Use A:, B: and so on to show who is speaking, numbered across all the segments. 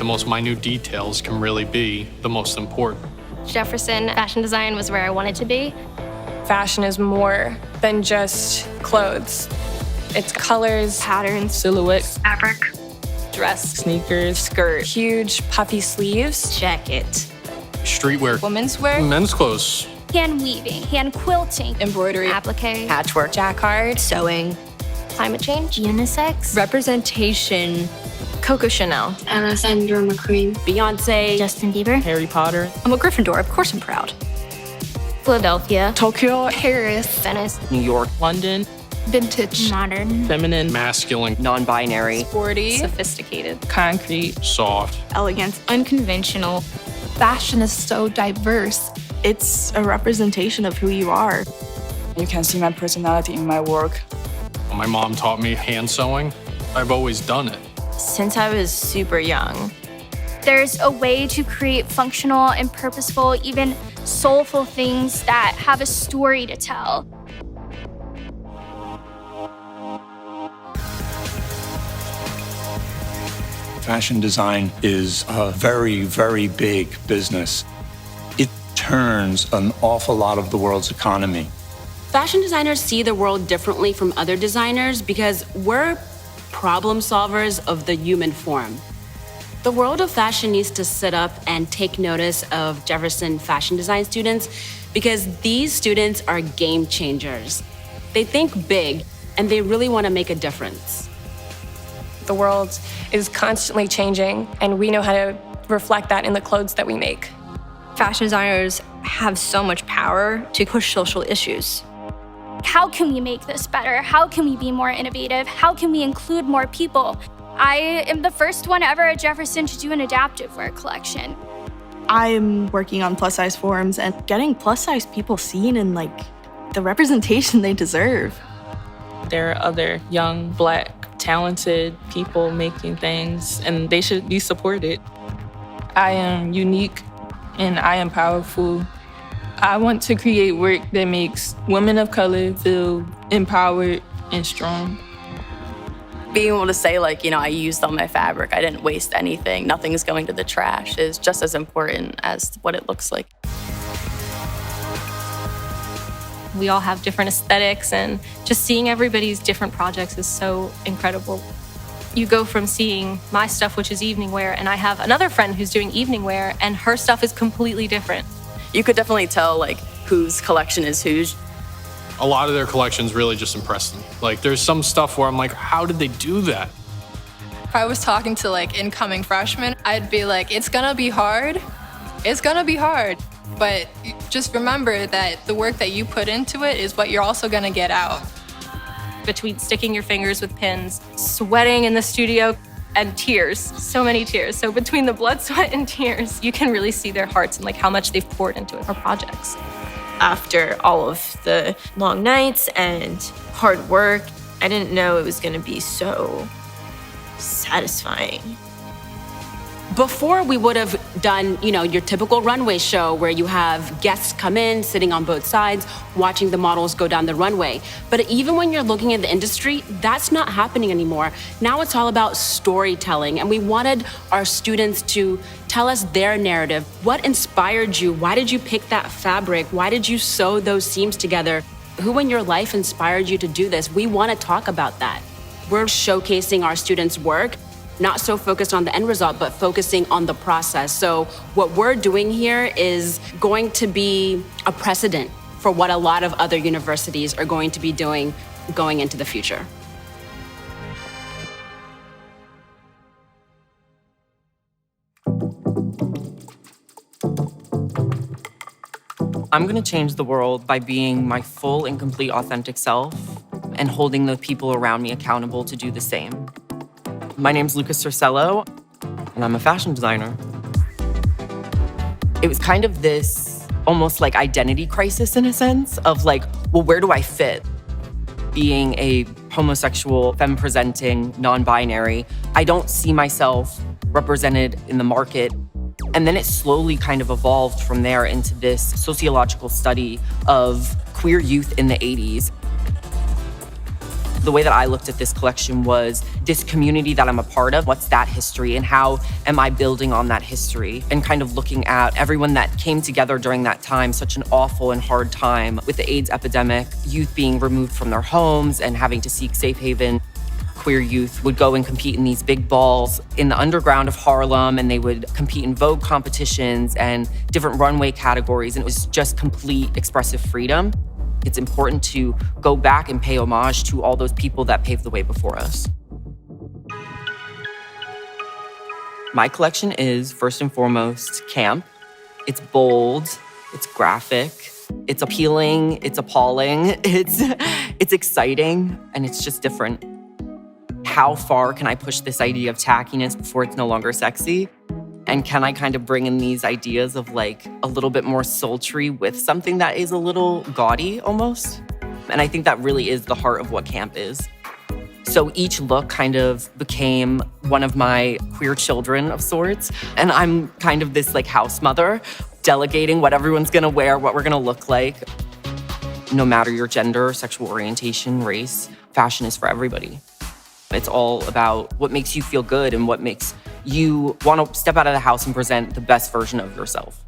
A: the most minute details can really be the most important.
B: Jefferson Fashion Design was where I wanted to be.
C: Fashion is more than just clothes. It's colors,
B: Patterns,
D: silhouettes,
B: fabric,
D: dress, sneakers, skirt,
C: huge puffy sleeves,
B: jacket,
A: Streetwear,
D: women's wear,
A: men's clothes,
E: hand weaving, hand quilting,
D: embroidery,
B: applique,
C: patchwork, jacquard,
B: sewing, climate change,
E: unisex,
B: representation,
C: Coco Chanel,
F: Alessandra McQueen,
E: Beyonce, Justin Bieber.
D: Harry Potter,
B: I'm a Gryffindor, of course I'm proud.
E: Philadelphia,
C: Tokyo,
B: Paris, Venice,
D: New York, London,
C: vintage,
E: modern,
D: feminine,
A: masculine,
D: non-binary,
C: sporty,
B: sophisticated,
D: concrete,
A: soft.
C: elegant,
E: unconventional.
G: Fashion is so diverse.
H: It's a representation of who you are. You can see my personality in my work.
A: My mom taught me hand sewing. I've always done it.
C: Since I was super young.
E: There's a way to create functional and purposeful, even soulful things that have a story to tell.
I: Fashion design is a very, very big business. It turns an awful lot of the world's economy.
F: Fashion designers see the world differently from other designers because we're problem solvers of the human form. The world of fashion needs to sit up and take notice of Jefferson Fashion Design students because these students are game changers. They think big and they really want to make a difference.
C: The world is constantly changing, and we know how to reflect that in the clothes that we make.
B: Fashion designers have so much power to push social issues.
E: How can we make this better? How can we be more innovative? How can we include more people? I am the first one ever at Jefferson to do an adaptive wear collection.
H: I'm working on plus size forums and getting plus size people seen in like the representation they deserve.
D: there are other young, Black, talented people making things, and they should be supported. I am unique and I am powerful. I want to create work that makes women of color feel empowered and strong.
J: Being able to say, like, I used all my fabric, I didn't waste anything, nothing's going to the trash, is just as important as what it looks like.
B: We all have different aesthetics, and just seeing everybody's different projects is so incredible. You go from seeing my stuff, which is evening wear, and I have another friend who's doing evening wear, and her stuff is completely different.
J: You could definitely tell, like, whose collection is whose.
A: A lot of their collections really just impress me. Like, there's some stuff where I'm like, how did they do that?
G: If I was talking to like incoming freshmen, I'd be like, it's gonna be hard. It's gonna be hard. But just remember that the work that you put into it is what you're also gonna get out.
B: Between sticking your fingers with pins, sweating in the studio, and tears, so many tears. So between the blood, sweat, and tears, you can really see their hearts and like how much they've poured into our projects.
C: After all of the long nights and hard work, I didn't know it was gonna be so satisfying.
F: Before, we would have done, your typical runway show where you have guests come in, sitting on both sides, watching the models go down the runway. But even when you're looking at the industry, that's not happening anymore. Now it's all about storytelling, and we wanted our students to tell us their narrative. What inspired you? Why did you pick that fabric? Why did you sew those seams together? Who in your life inspired you to do this? We want to talk about that. We're showcasing our students' work, not so focused on the end result, but focusing on the process. So what we're doing here is going to be a precedent for what a lot of other universities are going to be doing going into the future.
D: I'm gonna change the world by being my full and complete authentic self and holding the people around me accountable to do the same. My name's Lucas Cercello, and I'm a fashion designer. It was kind of this almost like identity crisis in a sense of like, well, where do I fit? Being a homosexual, femme-presenting, non-binary, I don't see myself represented in the market. And then it slowly kind of evolved from there into this sociological study of queer youth in the 80s.
K: The way that I looked at this collection was this community that I'm a part of, what's that history and how am I building on that history? And kind of looking at everyone that came together during that time, such an awful and hard time with the AIDS epidemic, youth being removed from their homes and having to seek safe haven. Queer youth would go and compete in these big balls in the underground of Harlem, and they would compete in Vogue competitions and different runway categories, and it was just complete expressive freedom. It's important to go back and pay homage to all those people that paved the way before us. My collection is, first and foremost, camp. It's bold, it's graphic, it's appealing, it's appalling, it's exciting, and it's just different. How far can I push this idea of tackiness before it's no longer sexy? And can I kind of bring in these ideas of like a little bit more sultry with something that is a little gaudy almost? And I think that really is the heart of what camp is. So each look kind of became one of my queer children of sorts. And I'm kind of this like house mother, delegating what everyone's gonna wear, what we're gonna look like. No matter your gender, sexual orientation, race, fashion is for everybody. It's all about what makes you feel good and what makes you want to step out of the house and present the best version of yourself.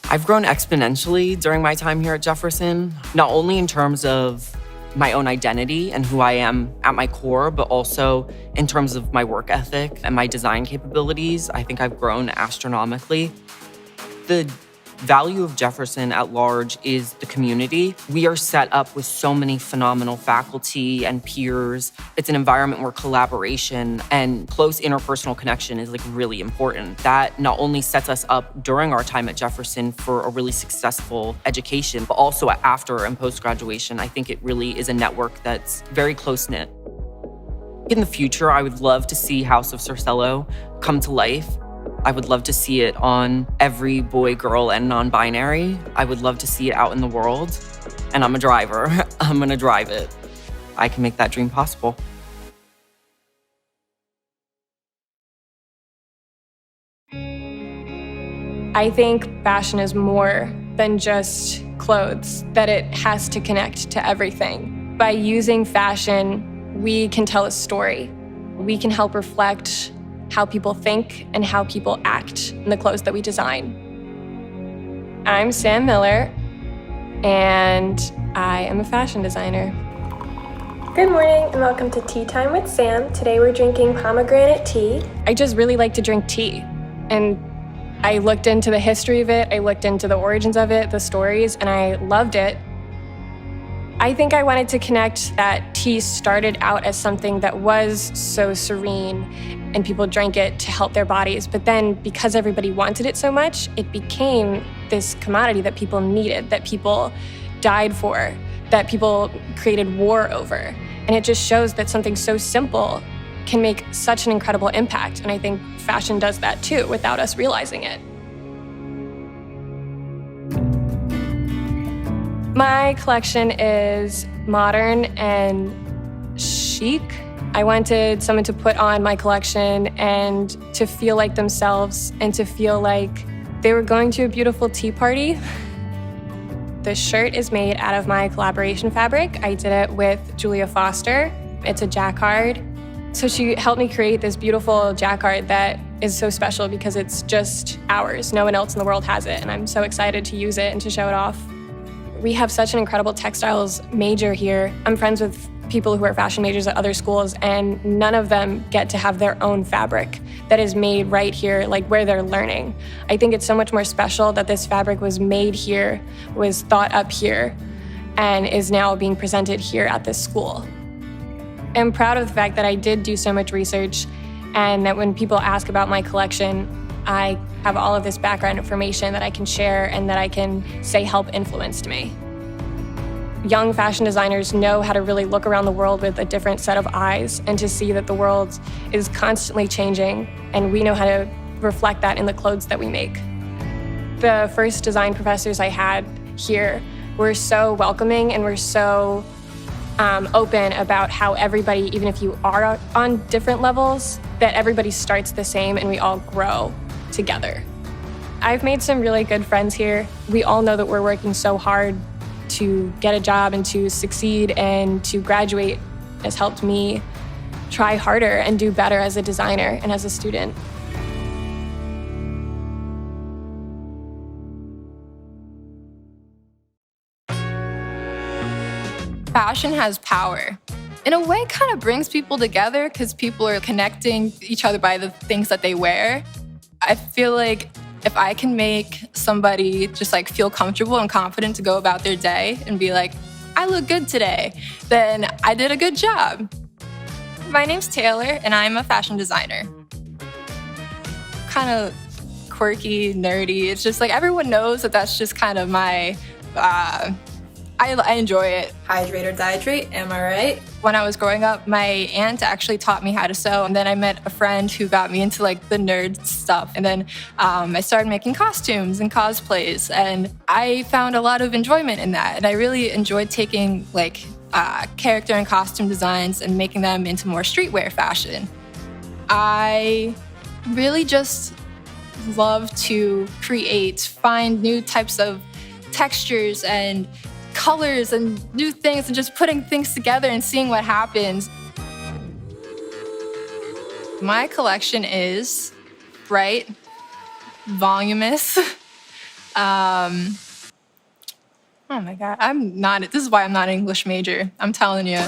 K: I've grown exponentially during my time here at Jefferson, not only in terms of my own identity and who I am at my core, but also in terms of my work ethic and my design capabilities. I think I've grown astronomically. The value of Jefferson at large is the community. We are set up with so many phenomenal faculty and peers. It's an environment where collaboration and close interpersonal connection is like really important. That not only sets us up during our time at Jefferson for a really successful education, but also after and post-graduation. I think it really is a network that's very close-knit. In the future, I would love to see House of Cercello come to life. I would love to see it on every boy, girl, and non-binary. I would love to see it out in the world. And I'm a driver. I'm gonna drive it. I can make that dream possible.
L: I think fashion is more than just clothes, that it has to connect to everything. By using fashion, we can tell a story. We can help reflect how people think and how people act in the clothes that we design. I'm Sam Miller, and I am a fashion designer.
M: Good morning and welcome to Tea Time with Sam. Today we're drinking pomegranate tea.
L: I just really like to drink tea, and I looked into the history of it, I looked into the origins of it, the stories, and I loved it. I think I wanted to connect that tea started out as something that was so serene and people drank it to help their bodies. But then because everybody wanted it so much, it became this commodity that people needed, that people died for, that people created war over. And it just shows that something so simple can make such an incredible impact. And I think fashion does that too without us realizing it. My collection is modern and chic. I wanted someone to put on my collection and to feel like themselves and to feel like they were going to a beautiful tea party. The shirt is made out of my collaboration fabric. I did it with Julia Foster. It's a jacquard. So she helped me create this beautiful jacquard that is so special because it's just ours. No one else in the world has it, and I'm so excited to use it and to show it off. We have such an incredible textiles major here. I'm friends with people who are fashion majors at other schools, and none of them get to have their own fabric that is made right here, like where they're learning. I think it's so much more special that this fabric was made here, was thought up here, and is now being presented here at this school. I'm proud of the fact that I did do so much research, and that when people ask about my collection, I have all of this background information that I can share and that I can say help influenced me. Young fashion designers know how to really look around the world with a different set of eyes and to see that the world is constantly changing, and we know how to reflect that in the clothes that we make. The first design professors I had here were so welcoming and were so open about how everybody, even if you are on different levels, that everybody starts the same and we all grow together. I've made some really good friends here. We all know that we're working so hard to get a job and to succeed and to graduate has helped me try harder and do better as a designer and as a student.
G: Fashion has power. In a way, kind of brings people together because people are connecting each other by the things that they wear. I feel like if I can make somebody just like feel comfortable and confident to go about their day and be like, I look good today, then I did a good job. My name's Taylor and I'm a fashion designer. Kind of quirky, nerdy. It's just like everyone knows that that's just kind of my, I enjoy it.
N: Hydrate or dihydrate, am I right?
G: When I was growing up, my aunt actually taught me how to sew. And then I met a friend who got me into like the nerd stuff. And then I started making costumes and cosplays. And I found a lot of enjoyment in that. And I really enjoyed taking like character and costume designs and making them into more streetwear fashion. I really just love to create, find new types of textures and colors and new things and just putting things together and seeing what happens. My collection is bright, voluminous. Oh my God, this is why I'm not an English major, I'm telling you.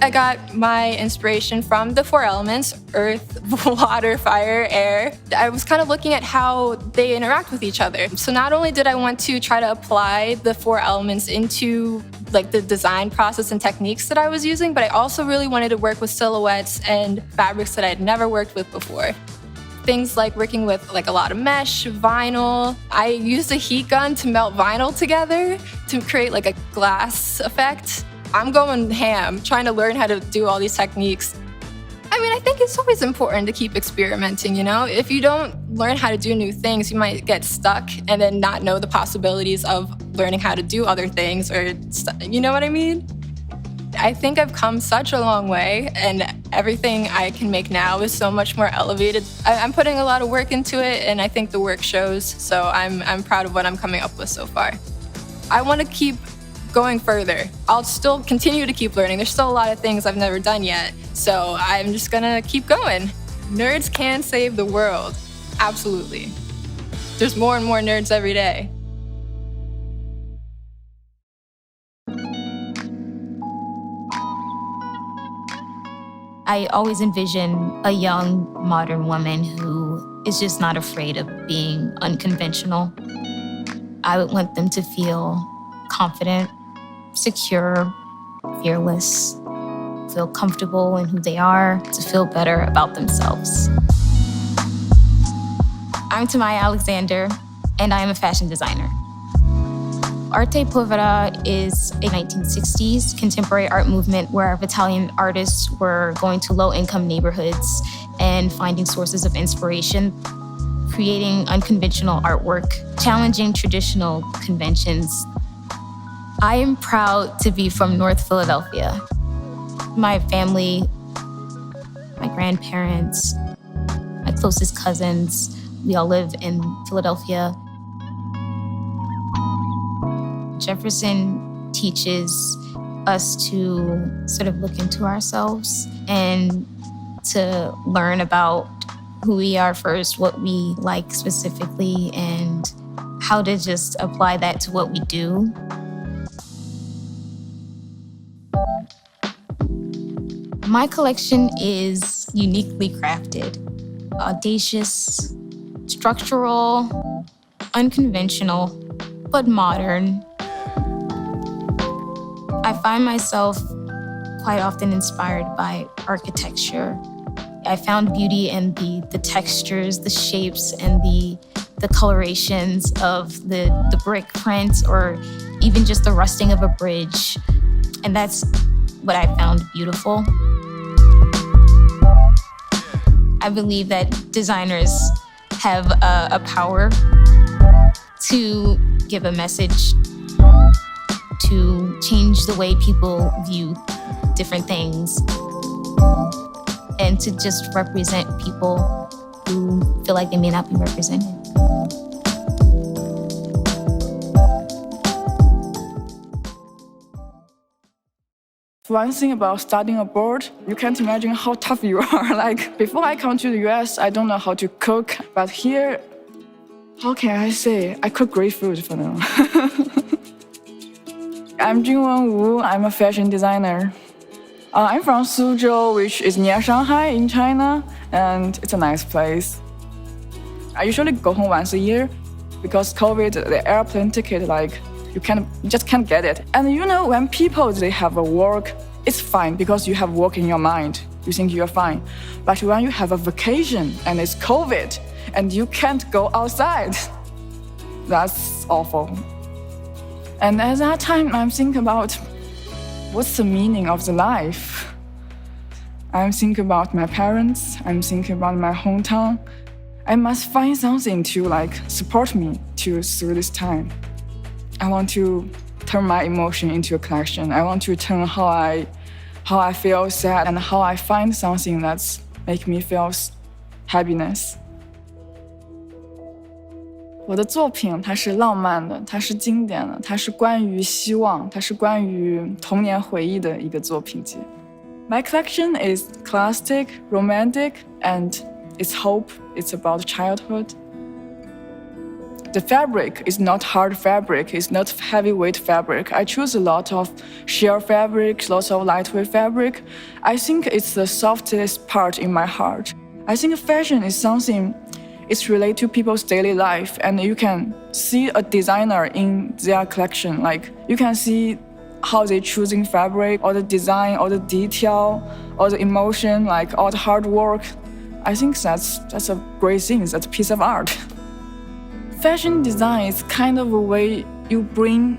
G: I got my inspiration from the 4 elements, earth, water, fire, air. I was kind of looking at how they interact with each other. So not only did I want to try to apply the 4 elements into like the design process and techniques that I was using, but I also really wanted to work with silhouettes and fabrics that I'd never worked with before. Things like working with like a lot of mesh, vinyl. I used a heat gun to melt vinyl together to create like a glass effect. I'm going ham, trying to learn how to do all these techniques. I mean, I think it's always important to keep experimenting, you know? If you don't learn how to do new things, you might get stuck and then not know the possibilities of learning how to do other things or, you know what I mean? I think I've come such a long way and everything I can make now is so much more elevated. I'm putting a lot of work into it and I think the work shows, so I'm proud of what I'm coming up with so far. I want to keep going further. I'll still continue to keep learning. There's still a lot of things I've never done yet, so I'm just gonna keep going. Nerds can save the world, absolutely. There's more and more nerds every day.
O: I always envision a young, modern woman who is just not afraid of being unconventional. I would want them to feel confident, secure, fearless, feel comfortable in who they are, to feel better about themselves. I'm Tamaya Alexander, and I am a fashion designer. Arte Povera is a 1960s contemporary art movement where Italian artists were going to low-income neighborhoods and finding sources of inspiration, creating unconventional artwork, challenging traditional conventions. I am proud to be from North Philadelphia. My family, my grandparents, my closest cousins, we all live in Philadelphia. Jefferson teaches us to sort of look into ourselves and to learn about who we are first, what we like specifically, and how to just apply that to what we do. My collection is uniquely crafted, audacious, structural, unconventional, but modern. I find myself quite often inspired by architecture. I found beauty in the textures, the shapes, and the colorations of the brick prints, or even just the rusting of a bridge. And that's what I found beautiful. I believe that designers have a power to give a message, to change the way people view different things, and to just represent people who feel like they may not be represented.
P: One thing about studying abroad, you can't imagine how tough you are. Like, before I come to the US, I don't know how to cook. But here, how can I say? I cook great food for them. I'm Jingwen Wu. I'm a fashion designer. I'm from Suzhou, which is near Shanghai in China, and it's a nice place. I usually go home once a year because COVID, the airplane ticket, like, you just can't get it. And you know, when people, they have a work, it's fine because you have work in your mind. You think you're fine. But when you have a vacation and it's COVID and you can't go outside, that's awful. And at that time, I'm thinking about what's the meaning of the life? I'm thinking about my parents. I'm thinking about my hometown. I must find something to support me through this time. I want to turn my emotion into a collection. I want to turn how I feel sad and how I find something that's make me feel happiness. 我的作品它是浪漫的，它是经典的，它是关于希望，它是关于童年回忆的一个作品集。My collection is classic, romantic, and it's hope. It's about childhood. The fabric is not hard fabric, it's not heavyweight fabric. I choose a lot of sheer fabric, lots of lightweight fabric. I think it's the softest part in my heart. I think fashion is something, it's related to people's daily life, and you can see a designer in their collection. Like, you can see how they're choosing fabric, or the design, or the detail, or the emotion, like all the hard work. I think that's a great thing, that's a piece of art. Fashion design is kind of a way you bring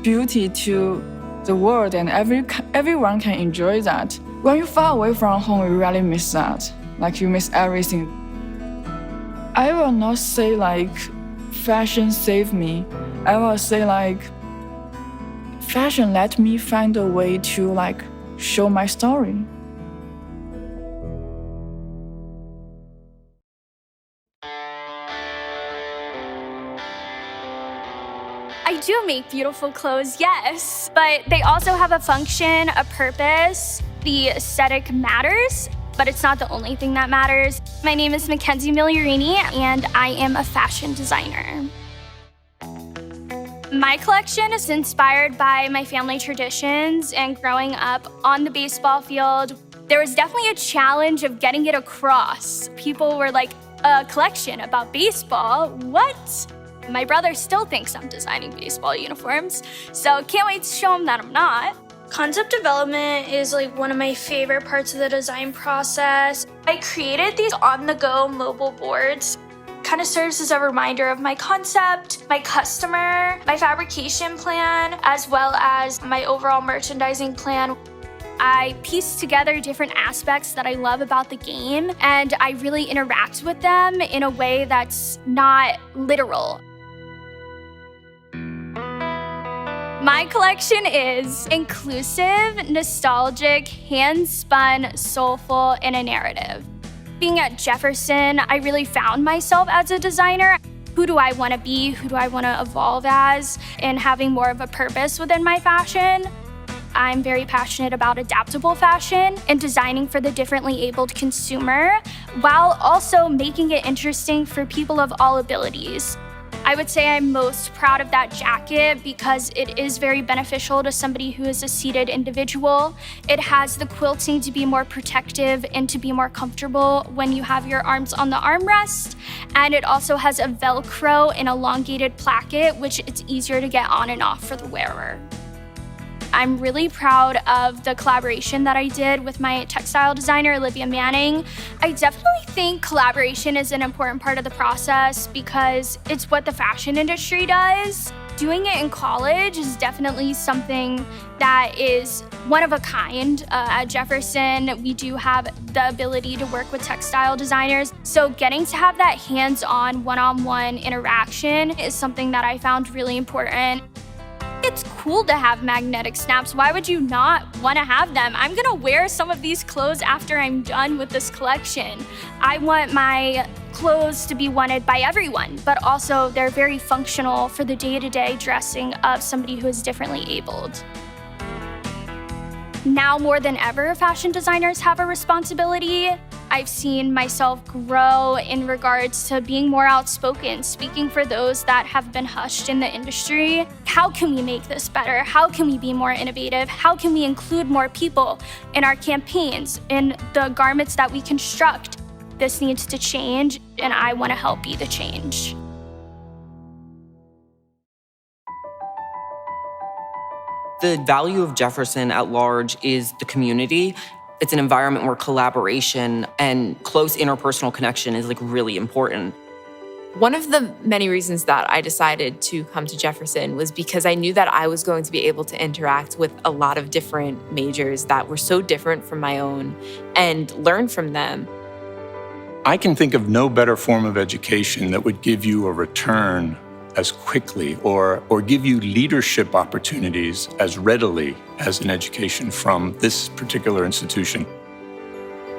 P: beauty to the world, and everyone can enjoy that. When you're far away from home, you really miss that. Like, you miss everything. I will not say fashion saved me. I will say fashion let me find a way to show my story.
E: I do make beautiful clothes, yes, but they also have a function, a purpose. The aesthetic matters, but it's not the only thing that matters. My name is Mackenzie Migliorini, and I am a fashion designer. My collection is inspired by my family traditions and growing up on the baseball field. There was definitely a challenge of getting it across. People were like, a collection about baseball? What? My brother still thinks I'm designing baseball uniforms, so can't wait to show him that I'm not.
Q: Concept development is one of my favorite parts of the design process. I created these on-the-go mobile boards. Kind of serves as a reminder of my concept, my customer, my fabrication plan, as well as my overall merchandising plan. I piece together different aspects that I love about the game, and I really interact with them in a way that's not literal. My collection is inclusive, nostalgic, hand-spun, soulful, and a narrative. Being at Jefferson, I really found myself as a designer. Who do I want to be? Who do I want to evolve as? And having more of a purpose within my fashion. I'm very passionate about adaptable fashion and designing for the differently abled consumer, while also making it interesting for people of all abilities. I would say I'm most proud of that jacket because it is very beneficial to somebody who is a seated individual. It has the quilting to be more protective and to be more comfortable when you have your arms on the armrest. And it also has a Velcro and elongated placket, which it's easier to get on and off for the wearer. I'm really proud of the collaboration that I did with my textile designer, Olivia Manning. I definitely think collaboration is an important part of the process because it's what the fashion industry does. Doing it in college is definitely something that is one of a kind. At Jefferson, we do have the ability to work with textile designers. So getting to have that hands-on, one-on-one interaction is something that I found really important. It's cool to have magnetic snaps. Why would you not want to have them? I'm gonna wear some of these clothes after I'm done with this collection. I want my clothes to be wanted by everyone, but also they're very functional for the day-to-day dressing of somebody who is differently abled. Now more than ever, fashion designers have a responsibility. I've seen myself grow in regards to being more outspoken, speaking for those that have been hushed in the industry. How can we make this better? How can we be more innovative? How can we include more people in our campaigns, in the garments that we construct? This needs to change, and I want to help be the change.
K: The value of Jefferson at large is the community. It's an environment where collaboration and close interpersonal connection is like really important.
R: One of the many reasons that I decided to come to Jefferson was because I knew that I was going to be able to interact with a lot of different majors that were so different from my own and learn from them.
I: I can think of no better form of education that would give you a return as quickly or give you leadership opportunities as readily as an education from this particular institution.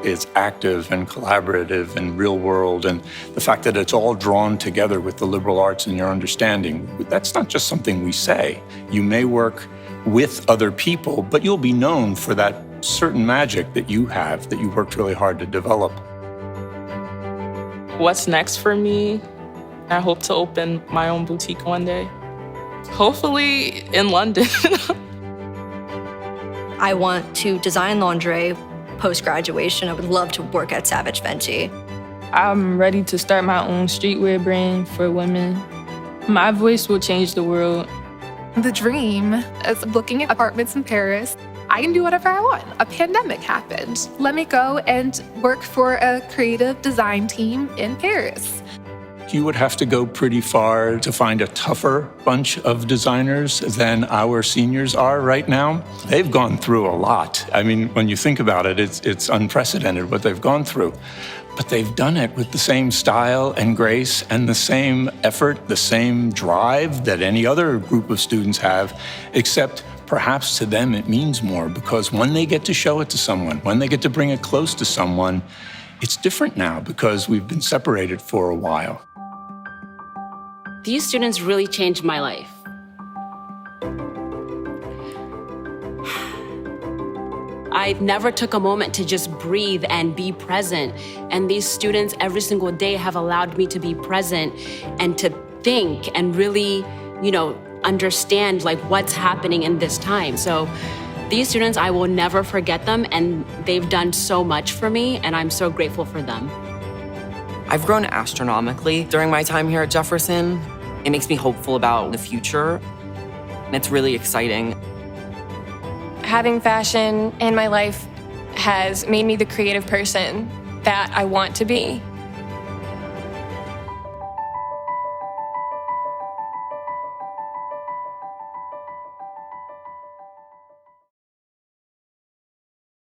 I: It's active and collaborative and real world, and the fact that it's all drawn together with the liberal arts in your understanding, that's not just something we say. You may work with other people, but you'll be known for that certain magic that you have, that you worked really hard to develop.
D: What's next for me? I hope to open my own boutique one day. Hopefully in London.
S: I want to design lingerie post-graduation. I would love to work at Savage Fenty.
D: I'm ready to start my own streetwear brand for women. My voice will change the world.
T: The dream is looking at apartments in Paris. I can do whatever I want. A pandemic happened. Let me go and work for a creative design team in Paris.
I: You would have to go pretty far to find a tougher bunch of designers than our seniors are right now. They've gone through a lot. I mean, when you think about it, it's unprecedented what they've gone through. But they've done it with the same style and grace and the same effort, the same drive that any other group of students have, except perhaps to them it means more because when they get to show it to someone, when they get to bring it close to someone, it's different now because we've been separated for a while.
F: These students really changed my life. I never took a moment to just breathe and be present. And these students every single day have allowed me to be present and to think and really, understand like what's happening in this time. So these students, I will never forget them, and they've done so much for me, and I'm so grateful for them.
K: I've grown astronomically during my time here at Jefferson. It makes me hopeful about the future, and it's really exciting.
L: Having fashion in my life has made me the creative person that I want to be.